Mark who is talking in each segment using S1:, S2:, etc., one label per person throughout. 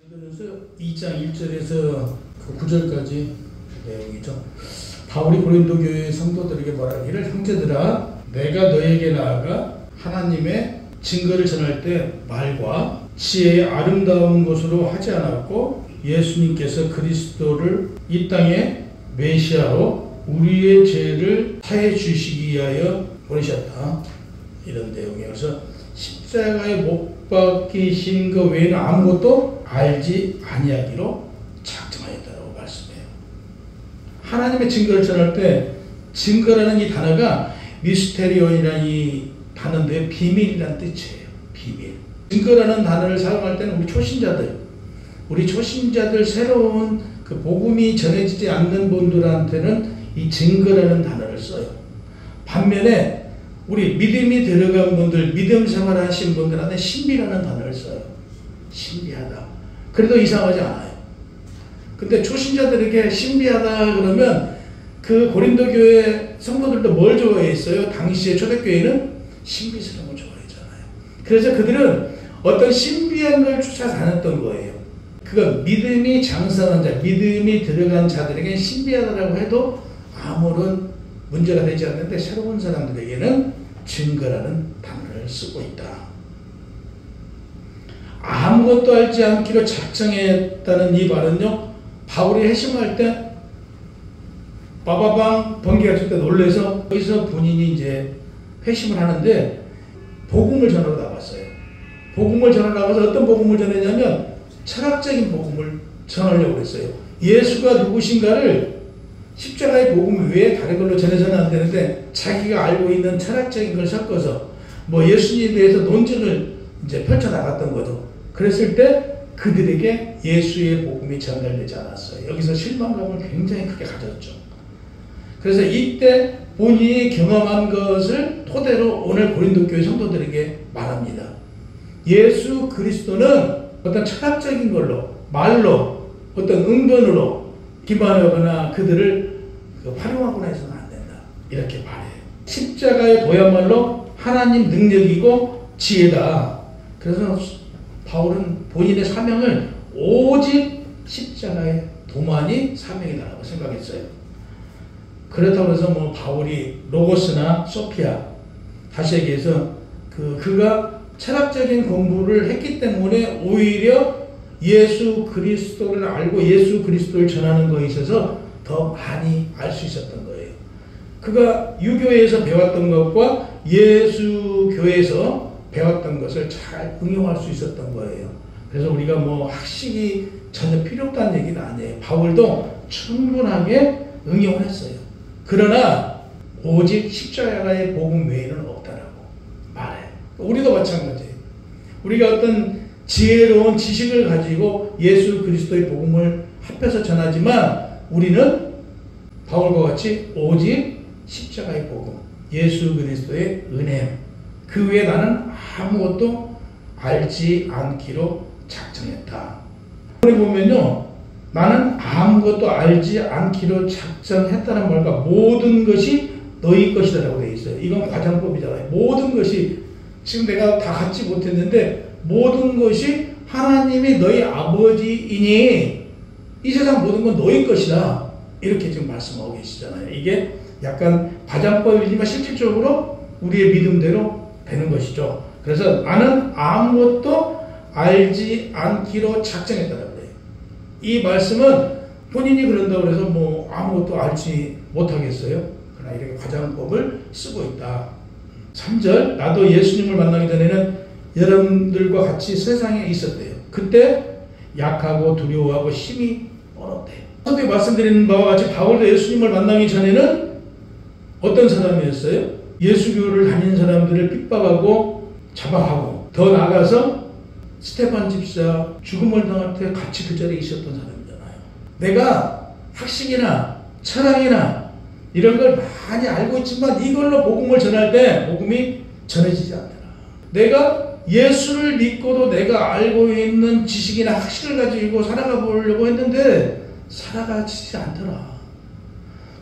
S1: 그래서 2장 1절에서 그 9절까지 내용이죠. 바울이 고린도 교회 성도들에게 말하기를, 형제들아, 내가 너에게 나아가 하나님의 증거를 전할 때 말과 지혜의 아름다운 것으로 하지 않았고, 예수님께서 그리스도를 이 땅에 메시아로 우리의 죄를 사해 주시기 위하여 보내셨다. 이런 내용이에요. 그래서 십자가에 못 박히신 것 외에는 아무것도 알지 아니하기로 작정하였다고 말씀해요. 하나님의 증거를 전할 때 증거라는 이 단어가 미스테리온이라는 이 단어인데 비밀이라는 뜻이에요. 비밀. 증거라는 단어를 사용할 때는 우리 초신자들 새로운 그 복음이 전해지지 않는 분들한테는 이 증거라는 단어를 써요. 반면에 우리 믿음이 들어간 분들, 믿음 생활하신 분들한테 신비라는 단어를 써요. 신비하다. 그래도 이상하지 않아요. 근데 초신자들에게 신비하다 그러면 그 고린도 교회 성도들도 뭘 좋아했어요? 당시에 초대교회는 신비스러운 걸 좋아했잖아요. 그래서 그들은 어떤 신비한 걸 쫓아 다녔던 거예요. 그건 믿음이 장성한 자, 믿음이 들어간 자들에게 신비하다라고 해도 아무런 문제가 되지 않는데, 새로운 사람들에게는 증거라는 단어를 쓰고 있다. 아무것도 알지 않기로 작정했다는 이 말은요, 바울이 회심할 때 빠바방 번개가 칠 때 놀래서 거기서 본인이 이제 회심을 하는데 복음을 전하러 나갔어요. 복음을 전하러 나가서 어떤 복음을 전했냐면 철학적인 복음을 전하려고 했어요. 예수가 누구신가를 십자가의 복음 외에 다른 걸로 전해서는 안 되는데, 자기가 알고 있는 철학적인 걸 섞어서 뭐 예수님에 대해서 논증을 이제 펼쳐나갔던 거죠. 그랬을 때 그들에게 예수의 복음이 전달되지 않았어요. 여기서 실망감을 굉장히 크게 가졌죠. 그래서 이때 본인이 경험한 것을 토대로 오늘 고린도 교회 성도들에게 말합니다. 예수 그리스도는 어떤 철학적인 걸로, 말로, 어떤 응변으로 기반하거나 그들을 활용하거나 해서는 안 된다. 이렇게 말해요. 십자가의 도야말로 하나님 능력이고 지혜다. 그래서 바울은 본인의 사명을 오직 십자가의 도만이 사명이다라고 생각했어요. 그렇다고 해서 뭐 바울이 로고스나 소피아, 다시 얘기해서 그가 철학적인 공부를 했기 때문에 오히려 예수 그리스도를 알고 예수 그리스도를 전하는 것에 있어서 더 많이 알 수 있었던 거예요. 그가 유교에서 배웠던 것과 예수 교회에서 배웠던 것을 잘 응용할 수 있었던 거예요. 그래서 우리가 뭐 학식이 전혀 필요 없다는 얘기는 아니에요. 바울도 충분하게 응용을 했어요. 그러나 오직 십자가의 복음 외에는 없다라고 말해요. 우리도 마찬가지예요. 우리가 어떤 지혜로운 지식을 가지고 예수 그리스도의 복음을 합해서 전하지만 우리는 바울과 같이 오직 십자가의 복음, 예수 그리스도의 은혜, 그 외에 나는 아무것도 알지 않기로 작정했다. 우리 보면요, 나는 아무것도 알지 않기로 작정했다는 말과 모든 것이 너희 것이다라고 되어 있어요. 이건 과장법이잖아요. 모든 것이, 지금 내가 다 갖지 못했는데 모든 것이 하나님이 너희 아버지이니 이 세상 모든 건 너희 것이다. 이렇게 지금 말씀하고 계시잖아요. 이게 약간 과장법이지만 실질적으로 우리의 믿음대로 되는 것이죠. 그래서 나는 아무것도 알지 않기로 작정했다고 그래요. 이 말씀은 본인이 그런다고 해서 뭐 아무것도 알지 못하겠어요. 그러나 이렇게 과장법을 쓰고 있다. 3절, 나도 예수님을 만나기 전에는 여러분들과 같이 세상에 있었대요. 그때 약하고 두려워하고 힘이 얼었대요. 선배 말씀드린 바와 같이 바울도 예수님을 만나기 전에는 어떤 사람이었어요? 예수교를 다니는 사람들을 핍박하고 잡아가고, 더 나아가서 스테반 집사 죽음을 당할 때 같이 그 자리에 있었던 사람이잖아요. 내가 학식이나 철학이나 이런 걸 많이 알고 있지만 이걸로 복음을 전할 때 복음이 전해지지 않더라. 내가 예수를 믿고도 내가 알고 있는 지식이나 학식을 가지고 살아가 보려고 했는데 살아가지 않더라.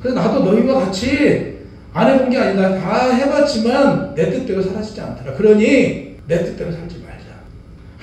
S1: 그래서 나도 너희와 같이 안 해본 게 아니다. 다 해봤지만 내 뜻대로 살아지지 않더라. 그러니 내 뜻대로 살지 말자.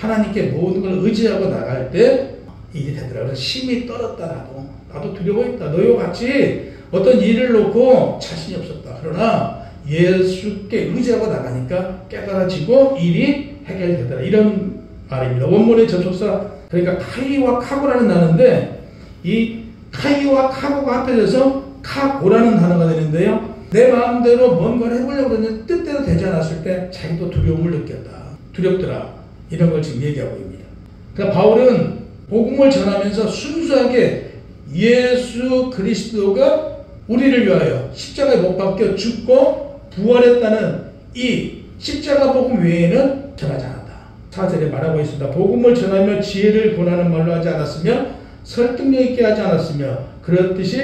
S1: 하나님께 모든 걸 의지하고 나갈 때 일이 되더라고요. 그래서 힘이 떨었다. 나도 두려워했다. 너희와 같이 어떤 일을 놓고 자신이 없었다. 그러나 예수께 의지하고 나가니까 깨달아지고 일이 해결되더라. 이런 말입니다. 원문의 접속사, 그러니까 카이와 카고라는 단어인데 이 카이와 카고가 합해져서 카고라는 단어가 되는데요. 내 마음대로 뭔가를 해보려고 했는데 뜻대로 되지 않았을 때 자기도 두려움을 느꼈다. 두렵더라. 이런 걸 지금 얘기하고 있습니다. 그러니까 바울은 복음을 전하면서 순수하게 예수 그리스도가 우리를 위하여 십자가에 못 박혀 죽고 부활했다는 이 십자가 복음 외에는 전하지 않았다. 4절에 말하고 있습니다. 복음을 전하며 지혜를 권하는 말로 하지 않았으며 설득력 있게 하지 않았으며 그렇듯이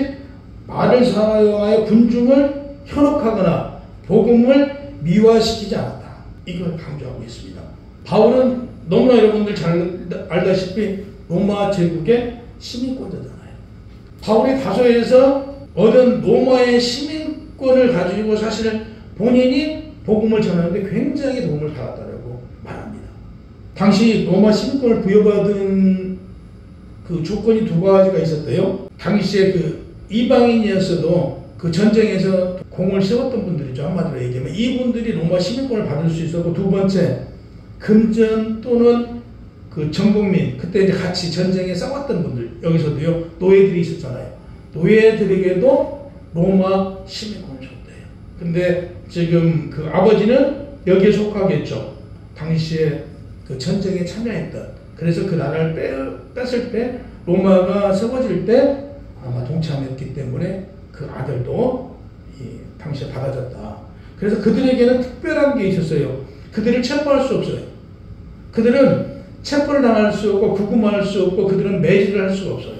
S1: 말을 사용하여 군중을 현혹하거나 복음을 미화시키지 않았다. 이걸 강조하고 있습니다. 바울은 너무나 여러분들 잘 알다시피 로마 제국의 시민권자잖아요. 바울이 다소에서 얻은 로마의 시민권을 가지고 사실 본인이 복음을 전하는데 굉장히 도움을 받았다고 말합니다. 당시 로마 시민권을 부여받은 그 조건이 두 가지가 있었대요. 당시에 그 이방인이었어도 그 전쟁에서 공을 세웠던 분들이죠. 한마디로 얘기하면 이분들이 로마 시민권을 받을 수 있었고, 두 번째 금전 또는 그 전국민, 그때 이제 같이 전쟁에 싸웠던 분들, 여기서도요 노예들이 있었잖아요. 노예들에게도 로마 시민권을 줬대요. 근데 지금 그 아버지는 여기에 속하겠죠. 당시에 그 전쟁에 참여했던. 그래서 그 나라를 뺐을 때 로마가 세워질 때 아마 동참했기 때문에 그 아들도 당시에 받아졌다. 그래서 그들에게는 특별한 게 있었어요. 그들을 체포할 수 없어요. 그들은 체포를 당할 수 없고 구금할 수 없고 그들은 매질을 할 수가 없어요.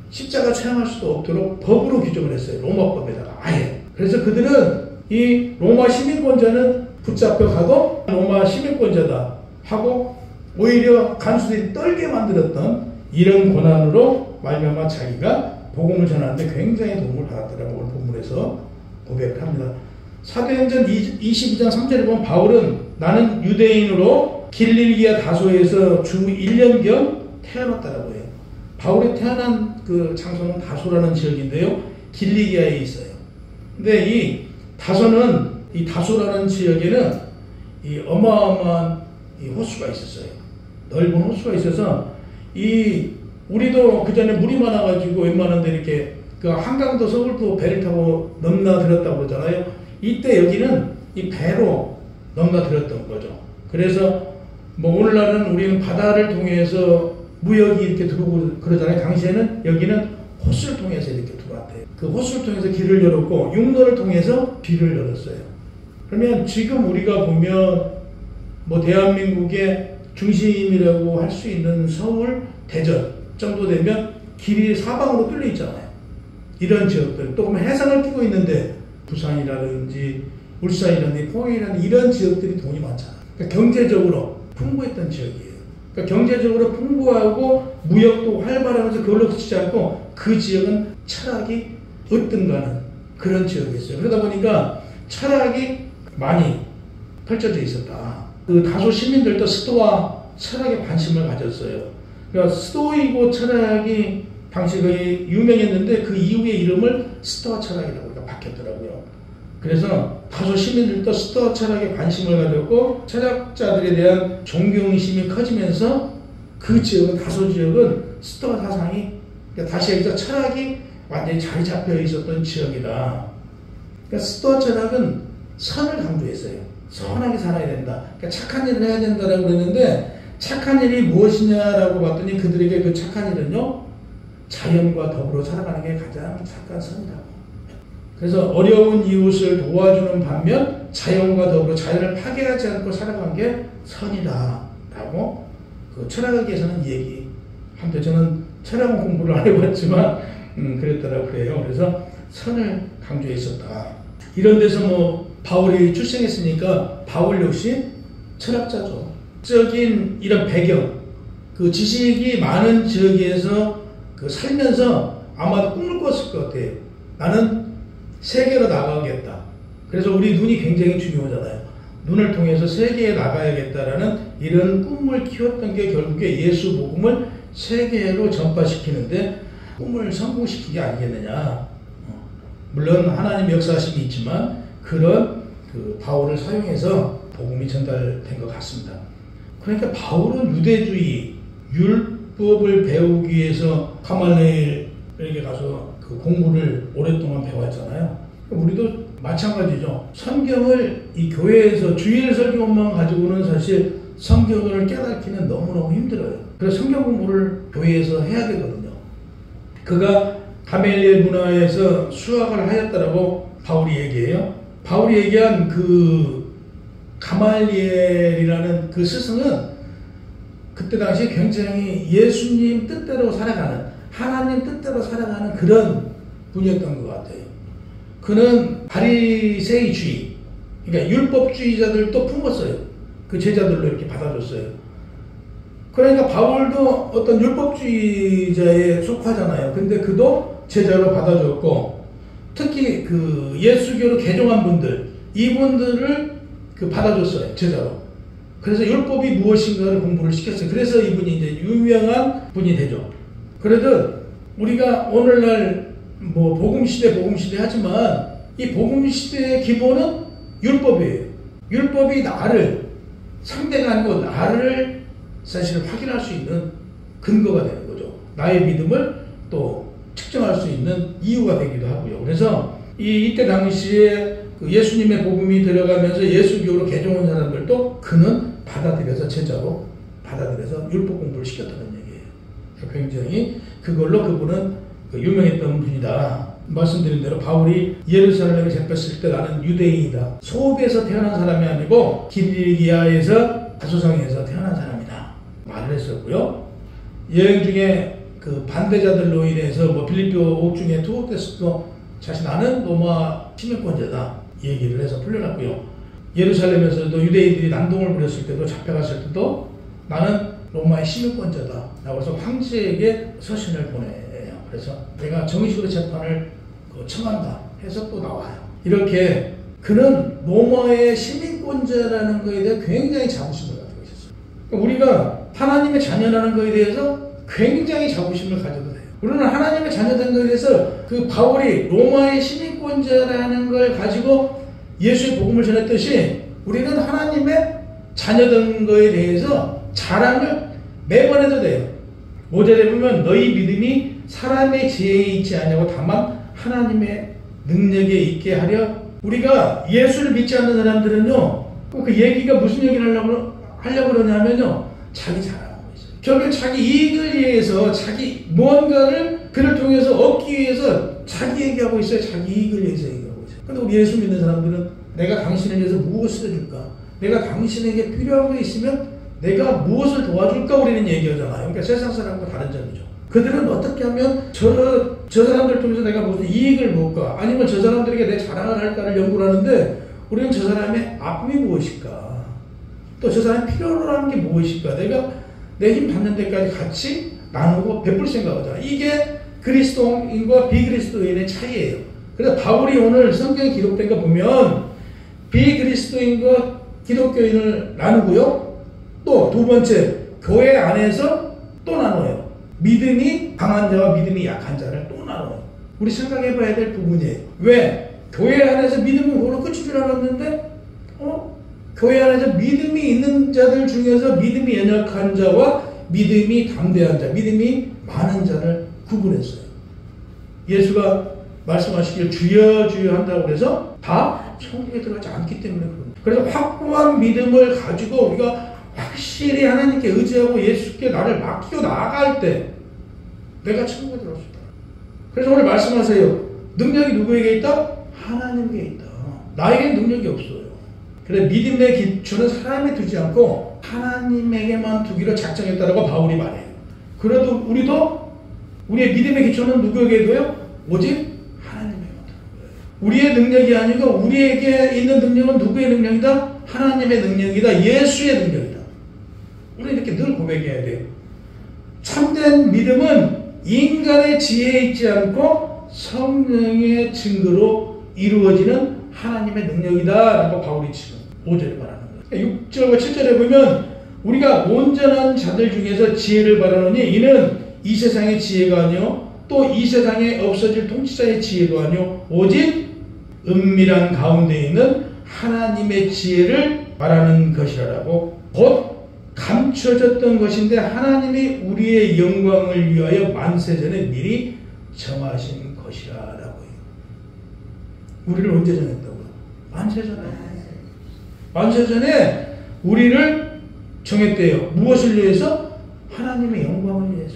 S1: 십자가 체험할 수도 없도록 법으로 규정을 했어요. 로마법에다가 아예. 그래서 그들은 이 로마 시민권자는 붙잡혀 가도 로마 시민권자다 하고 오히려 간수들이 떨게 만들었던 이런 고난으로 말미암아 자기가 복음을 전하는데 굉장히 도움을 받았더라고 오늘 본문에서 고백을 합니다. 사도행전 22장 3절에 보면 바울은 나는 유대인으로 길릴기아 다소에서 주 1년경 태어났다라고 해요. 바울이 태어난 그 장소는 다소라는 지역인데요. 길리기아에 있어요. 근데 이 다소는, 이 다소라는 지역에는 이 어마어마한 이 호수가 있었어요. 넓은 호수가 있어서 우리도 그 전에 물이 많아가지고 웬만한데 이렇게 그 한강도 서울도 배를 타고 넘나들었다고 그러잖아요. 이때 여기는 이 배로 넘나들었던 거죠. 그래서 뭐 오늘날은 우리는 바다를 통해서 무역이 이렇게 들어오고 그러잖아요. 당시에는 여기는 호수를 통해서 이렇게 들어왔대요. 그 호수를 통해서 길을 열었고 육로를 통해서 길을 열었어요. 그러면 지금 우리가 보면 뭐 대한민국의 중심이라고 할 수 있는 서울, 대전 정도 되면 길이 사방으로 뚫려 있잖아요. 이런 지역들. 또 보면 해상을 끼고 있는데 부산이라든지 울산이라든지 포항이라든지 이런 지역들이 돈이 많잖아요. 그러니까 경제적으로 풍부했던 지역이에요. 그러니까 경제적으로 풍부하고 무역도 활발하면서 그걸로 그치지 않고 그 지역은 철학이 으뜸가는 그런 지역이었어요. 그러다 보니까 철학이 많이 펼쳐져 있었다. 그 다소 시민들도 스토아 철학에 관심을 가졌어요. 그러니까 스토이고 철학이 당시 거의 유명했는데 그 이후에 이름을 스토아 철학이라고 바뀌었더라고요. 그래서 다소 시민들도 스토아 철학에 관심을 가졌고 철학자들에 대한 존경심이 커지면서 그 지역은 다소 지역은 스토아 사상이 그러니까 다시 여기서 철학이 완전히 자리 잡혀 있었던 지역이다. 그러니까 스토아 철학은 선을 강조했어요. 선하게 살아야 된다. 그러니까 착한 일을 해야 된다라고 그랬는데 착한 일이 무엇이냐라고 봤더니 그들에게 그 착한 일은요 자연과 더불어 살아가는 게 가장 착한 선이라고. 그래서 어려운 이웃을 도와주는 반면 자연과 더불어 자연을 파괴하지 않고 살아가는 게 선이다라고 그 철학에서는 얘기합니다. 저는 철학은 공부를 안 해봤지만 그랬더라고 그래요. 그래서 선을 강조했었다. 이런 데서 뭐 바울이 출생했으니까 바울 역시 철학자죠. 적인 이런 배경, 그 지식이 많은 지역에서 그 살면서 아마도 꿈을 꿨을 것 같아요. 나는 세계로 나가겠다. 그래서 우리 눈이 굉장히 중요하잖아요. 눈을 통해서 세계에 나가야겠다라는 이런 꿈을 키웠던 게 결국에 예수 복음을 세계로 전파시키는데 꿈을 성공시킨 게 아니겠느냐. 물론 하나님의 역사심이 있지만 그런 바울을 사용해서 복음이 전달된 것 같습니다. 그러니까 바울은 유대주의, 율법을 배우기 위해서 가말리엘에게 가서 그 공부를 오랫동안 배웠잖아요. 우리도 마찬가지죠. 성경을 이 교회에서 주일 설교만 가지고는 사실 성경을 깨닫기는 너무너무 힘들어요. 그래서 성경 공부를 교회에서 해야 되거든요. 그가 가멜리엘 문화에서 수학을 하였다라고 바울이 얘기해요. 바울이 얘기한 그 가말리엘이라는 그 스승은 그때 당시 굉장히 예수님 뜻대로 살아가는, 하나님 뜻대로 살아가는 그런 분이었던 것 같아요. 그는 바리새이주의, 그러니까 율법주의자들도 품었어요. 그 제자들로 이렇게 받아줬어요. 그러니까 바울도 어떤 율법주의자에 속하잖아요. 근데 그도 제자로 받아줬고, 특히 그 예수교로 개종한 분들, 이분들을 받아줬어요. 제자로. 그래서 율법이 무엇인가를 공부를 시켰어요. 그래서 이분이 이제 유명한 분이 되죠. 그래도 우리가 오늘날 뭐 복음시대 하지만 이 복음시대의 기본은 율법이에요. 율법이 나를, 상대가 아니고 나를 사실 확인할 수 있는 근거가 되는 거죠. 나의 믿음을 또 측정할 수 있는 이유가 되기도 하고요. 그래서 이때 당시에 예수님의 복음이 들어가면서 예수교로 개종한 사람들도 그는 받아들여서 제자로 받아들여서 율법 공부를 시켰다는 얘기예요. 굉장히 그걸로 그분은 유명했던 분이다. 말씀드린 대로 바울이 예루살렘에 잡혔을 때 나는 유대인이다. 소읍에서 태어난 사람이 아니고 길리기아에서 다소상에서 태어난 사람이다. 말을 했었고요. 여행 중에 그 반대자들로 인해서 뭐 빌립보 옥 중에 투옥됐어도 자신 나는 로마 시민권자다. 얘기를 해서 풀려났고요. 예루살렘에서도 유대인들이 난동을 부렸을 때도 잡혀갔을 때도 나는 로마의 시민권자다. 라고 해서 황제에게 서신을 보내요. 그래서 내가 정식으로 재판을 청한다 해서 또 나와요. 이렇게 그는 로마의 시민권자라는 것에 대해 굉장히 자부심을 가지고 있었어요. 그러니까 우리가 하나님의 자녀라는 것에 대해서 굉장히 자부심을 가져도 돼요. 우리는 하나님의 자녀된 것에 대해서 그 바울이 로마의 시민권자라는 걸 가지고 예수의 복음을 전했듯이 우리는 하나님의 자녀된 것에 대해서 자랑을 매번 해도 돼요. 5절에 보면 너희 믿음이 사람의 지혜에 있지 않냐고 다만 하나님의 능력에 있게 하려. 우리가 예수를 믿지 않는 사람들은요, 그 얘기가 무슨 얘기를 하려고 그러냐면요, 자기 자랑하고 있어요. 결국 자기 이익을 위해서 자기 무언가를 그를 통해서 얻기 위해서 자기 얘기하고 있어요. 자기 이익을 위해서 얘기하고 있어요. 근데 우리 예수 믿는 사람들은 내가 당신을 위해서 무엇을 해줄까? 내가 당신에게 필요한 게 있으면 내가 무엇을 도와줄까? 우리는 얘기하잖아요. 그러니까 세상 사람과 다른 점이죠. 그들은 어떻게 하면 저 사람들 통해서 내가 무슨 이익을 볼까? 아니면 저 사람들에게 내 자랑을 할까를 연구를 하는데 우리는 저 사람의 아픔이 무엇일까? 또 저 사람이 필요로 하는 게 무엇일까? 내가 내 힘 닿는 데까지 같이 나누고 베풀 생각하잖아. 이게 그리스도인과 비그리스도인의 차이예요. 그래서 바울이 오늘 성경에 기록된 거 보면 비그리스도인과 기독교인을 나누고요. 또 두 번째, 교회 안에서 또 나눠요. 믿음이 강한 자와 믿음이 약한 자를 또 나눠요. 우리 생각해 봐야 될 부분이에요. 왜? 교회 안에서 믿음은 그걸로 끝인 줄 알았는데 교회 안에서 믿음이 있는 자들 중에서 믿음이 연약한 자와 믿음이 담대한 자, 믿음이 많은 자를 구분했어요. 예수가 말씀하시길 주여 주여 한다고 해서 다 천국에 들어가지 않기 때문에 그래서 확고한 믿음을 가지고 우리가 확실히 하나님께 의지하고 예수께 나를 맡기고 나아갈 때 내가 천국에 들어갈 수 있다. 그래서 오늘 말씀하세요. 능력이 누구에게 있다? 하나님께 있다. 나에게 능력이 없어요. 그래 믿음의 기초는 사람에 두지 않고 하나님에게만 두기로 작정했다라고 바울이 말해요. 그래도 우리도 우리의 믿음의 기초는 누구에게 둬요? 오직 하나님에게만 두는 거예요. 우리의 능력이 아니고 우리에게 있는 능력은 누구의 능력이다? 하나님의 능력이다. 예수의 능력이다. 우리는 이렇게 늘 고백해야 돼요. 참된 믿음은 인간의 지혜에 있지 않고 성령의 증거로 이루어지는 하나님의 능력이다 라고 바울이 지금 5절에 말하는 거예요. 6절과 7절에 보면 우리가 온전한 자들 중에서 지혜를 바라노니 이는 이 세상의 지혜가 아니요 또 이 세상에 없어질 통치자의 지혜도 아니요 오직 은밀한 가운데 있는 하나님의 지혜를 말하는 것이라고. 곧 감춰졌던 것인데 하나님이 우리의 영광을 위하여 만세전에 미리 정하신 것이라고요. 우리를 언제 정했다고요? 만세전에. 만세전에 우리를 정했대요. 무엇을 위해서? 하나님의 영광을 위해서.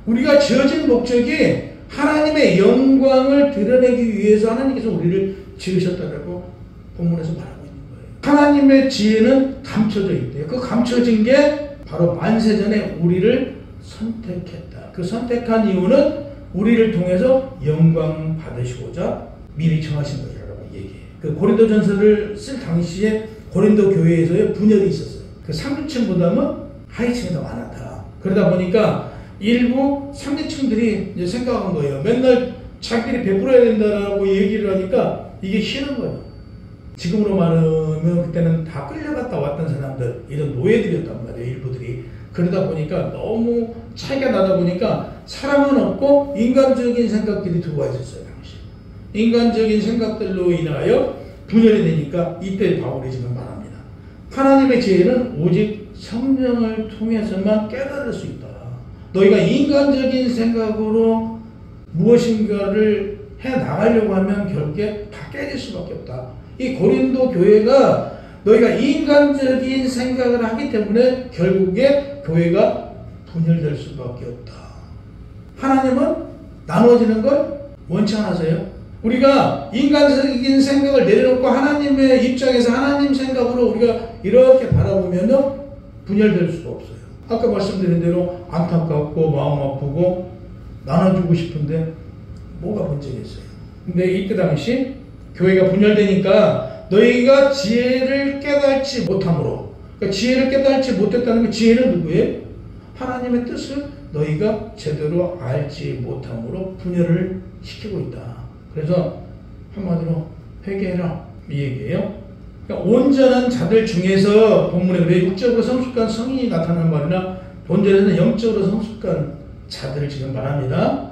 S1: 우리가 지어진 목적이 하나님의 영광을 드러내기 위해서 하나님께서 우리를 지으셨다고 본문에서 말하고 있는 거예요. 하나님의 지혜는 감춰져 있대요. 그 감춰진 게 바로 만세전에 우리를 선택했다. 그 선택한 이유는 우리를 통해서 영광 받으시고자 미리 정하신 것이라고 얘기해요. 그 고린도전서를 쓸 당시에 고린도 교회에서의 분열이 있었어요. 그 상류층보다는 하위층이 더 많았다. 그러다 보니까 일부 상류층들이 이제 생각한 거예요. 맨날 자기들이 베풀어야 된다라고 얘기를 하니까 이게 싫은 거예요. 지금으로 말하면 그때는 다 끌려갔다 왔던 사람들, 이런 노예들이었단 말이에요, 일부들이. 그러다 보니까 너무 차이가 나다 보니까 사랑은 없고 인간적인 생각들이 들어와 있었어요, 당시. 인간적인 생각들로 인하여 분열이 되니까 이때 바울이 지금 말합니다. 하나님의 지혜는 오직 성령을 통해서만 깨달을 수 있다. 너희가 인간적인 생각으로 무엇인가를 해 나가려고 하면 결국에 다 깨질 수밖에 없다. 이 고린도 교회가 너희가 인간적인 생각을 하기 때문에 결국에 교회가 분열될 수밖에 없다. 하나님은 나눠지는 걸 원치 않으세요? 우리가 인간적인 생각을 내려놓고 하나님의 입장에서 하나님 생각으로 우리가 이렇게 바라보면 분열될 수가 없어요. 아까 말씀드린 대로 안타깝고 마음 아프고 나눠주고 싶은데 뭐가 문제겠어요? 근데 이때 당시 교회가 분열되니까 너희가 지혜를 깨닫지 못함으로, 그러니까 지혜를 깨닫지 못했다는 게 지혜는 누구예요? 하나님의 뜻을 너희가 제대로 알지 못함으로 분열을 시키고 있다. 그래서 한마디로 회개해라 이 얘기예요. 그러니까 온전한 자들 중에서 본문에 왜 육적으로 성숙한 성인이 나타나는 말이나 본절에는 영적으로 성숙한 자들을 지금 말합니다.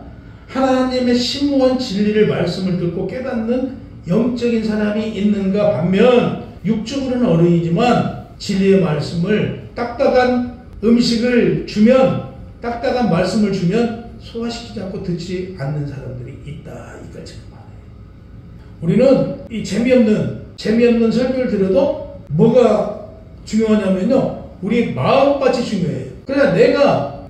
S1: 하나님의 심오한 진리를 말씀을 듣고 깨닫는 영적인 사람이 있는가 반면 육적으로는 어른이지만 진리의 말씀을 딱딱한 음식을 주면 딱딱한 말씀을 주면 소화시키지 않고 듣지 않는 사람들이 있다. 이걸 지금 말해요. 우리는 이 재미없는 설교를 들어도 뭐가 중요하냐면요. 우리 마음밭이 중요해요. 그러니까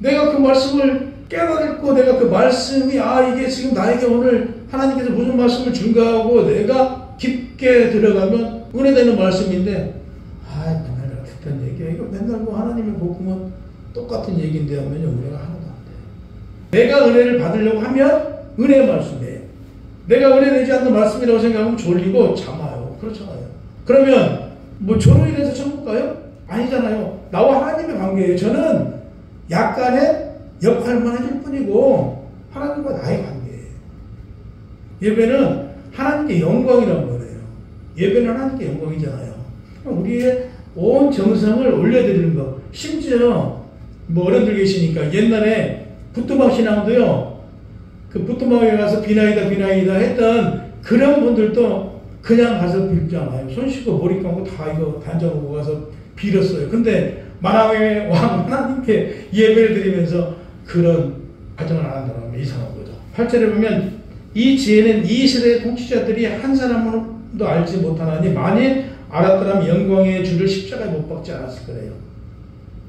S1: 내가 그 말씀을 깨달고 내가 그 말씀이 이게 지금 나에게 오늘 하나님께서 무슨 말씀을 준가 하고 내가 깊게 들어가면 은혜되는 말씀인데 맨날 내가 듣던 얘기야. 이거 맨날 뭐 하나님의 복음은 똑같은 얘기인데 하면요. 은혜가 하나도 안 돼. 내가 은혜를 받으려고 하면 은혜의 말씀이에요. 내가 은혜 되지 않는 말씀이라고 생각하면 졸리고 참아요. 그렇잖아요. 그러면 뭐 저로 인해서 천국 가요? 아니잖아요. 나와 하나님의 관계예요. 저는 약간의 역할만 해줄 뿐이고 하나님과 나의 관계예요. 예배는 하나님께 영광이라는 거예요. 예배는 하나님께 영광이잖아요. 우리의 온 정성을 올려드리는 거. 심지어 뭐 어른들 계시니까 옛날에 부뚜막 신앙도요. 그 부뚜막에 가서 비나이다 했던 그런 분들도 그냥 가서 빌지 않아요. 손 씻고 머리 감고 다 이거 단장하고 가서 빌었어요. 근데 만왕의 왕 하나님께 예배를 드리면서 그런 가정을 안 한다는 게 이상한 거죠. 8절에 보면 이 지혜는 이 시대의 통치자들이 한 사람도 알지 못하나니 만일 알았더라면 영광의 주를 십자가에 못 박지 않았을 거예요.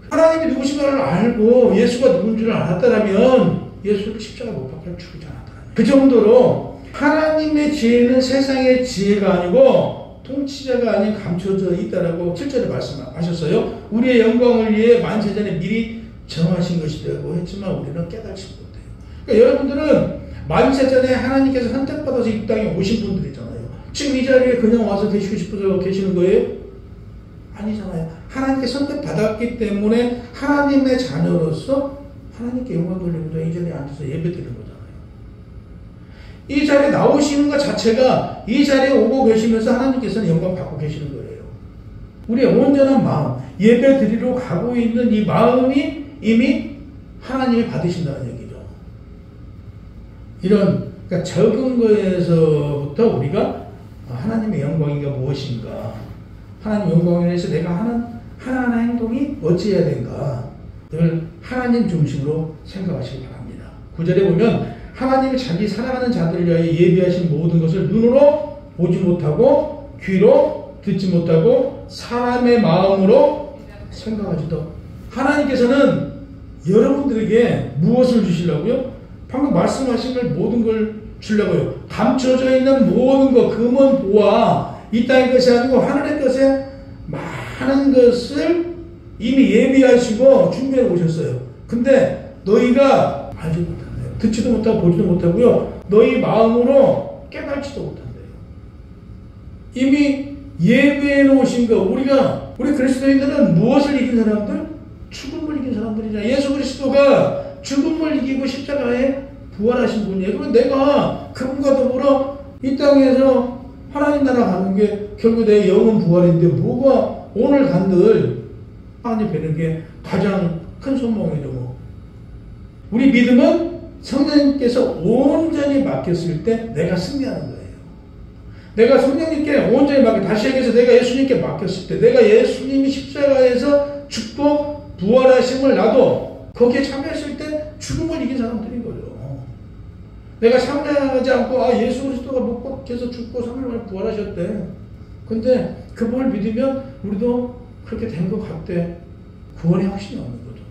S1: 하나님이 누구신가를 알고 예수가 누군 줄 알았더라면 예수를 십자가에 못 박혀 죽이지 않았더라면. 그 정도로 하나님의 지혜는 세상의 지혜가 아니고 통치자가 아닌 감춰져 있다라고 7절에 말씀하셨어요. 우리의 영광을 위해 만세전에 미리 정하신 것이라고 했지만 우리는 깨닫지 못해요. 그러니까 여러분들은 만세전에 하나님께서 선택받아서 이 땅에 오신 분들 있잖아요. 지금 이 자리에 그냥 와서 계시고 싶어서 계시는 거예요? 아니잖아요. 하나님께 선택받았기 때문에 하나님의 자녀로서 하나님께 영광 돌리고자 이 자리에 앉아서 예배드리는 거잖아요. 이 자리에 나오시는 것 자체가 이 자리에 오고 계시면서 하나님께서는 영광 받고 계시는 거예요. 우리의 온전한 마음, 예배 드리러 가고 있는 이 마음이 이미 하나님이 받으신다는 얘기죠. 그러니까 적은 거에서부터 우리가 하나님의 영광이가 무엇인가, 하나님 영광에 대해서 내가 하는 하나하나 행동이 어찌해야 되는가, 늘 하나님 중심으로 생각하시기 바랍니다. 9절에 보면 하나님이 자기 사랑하는 자들을 위하여 예비하신 모든 것을 눈으로 보지 못하고 귀로 듣지 못하고 사람의 마음으로 생각하지도. 하나님께서는 여러분들에게 무엇을 주시려고요? 방금 말씀하신 걸 모든 걸 주려고요. 감춰져 있는 모든 것, 금은 보화, 이 땅의 것이 아니고 하늘의 것에 많은 것을 이미 예비하시고 준비해 오셨어요. 근데 너희가 알지 못한대요. 듣지도 못하고 보지도 못하고요. 너희 마음으로 깨달지도 못한대요. 이미 예비해 놓으신 거. 우리 그리스도인들은 무엇을 이긴 사람들? 죽음을 이긴 사람들이잖아요. 예수 그리스도가 죽음을 이기고 십자가에 부활하신 분이에요. 그럼 내가 그분과 더불어 이 땅에서 하나님 나라 가는 게 결국 내 영혼 부활인데 뭐가 오늘 간들 하나님 뵈는 게 가장 큰 소망이죠. 뭐. 우리 믿음은 성령님께서 온전히 맡겼을 때 내가 승리하는 거예요. 내가 성령님께 온전히 다시 얘기해서 내가 예수님께 맡겼을 때, 내가 예수님이 십자가에서 죽고 부활하심을 나도 거기에 참여했을 때 죽음을 이긴 사람들인 거죠. 내가 참여하지 않고 예수 그리스도가 못 박혀서 죽고 3일 만에 부활하셨대. 근데 그분을 믿으면 우리도 그렇게 된 것 같대. 구원의 확신이 없는 거죠.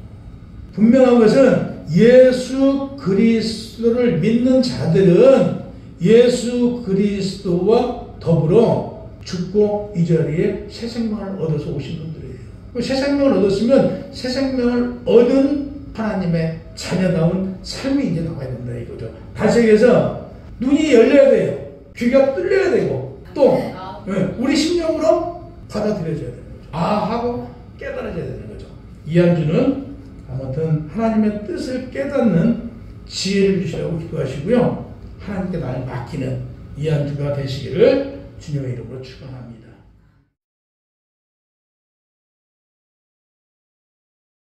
S1: 분명한 것은 예수 그리스도를 믿는 자들은 예수 그리스도와 더불어 죽고 이 자리에 새 생명을 얻어서 오신 분들이에요. 새 생명을 얻었으면 새 생명을 얻은 하나님의 자녀다운 삶이 이제 나와야 된다 이거죠. 다시 얘기해서 눈이 열려야 돼요. 귀가 뚫려야 되고 또 우리 심령으로 받아들여져야 되는 거죠. 하고 깨달아져야 되는 거죠. 이한주는 아무튼 하나님의 뜻을 깨닫는 지혜를 주시라고 기도하시고요. 하나님께 날 맡기는 이한주가 되시기를 주님의 이름으로 축원합니다.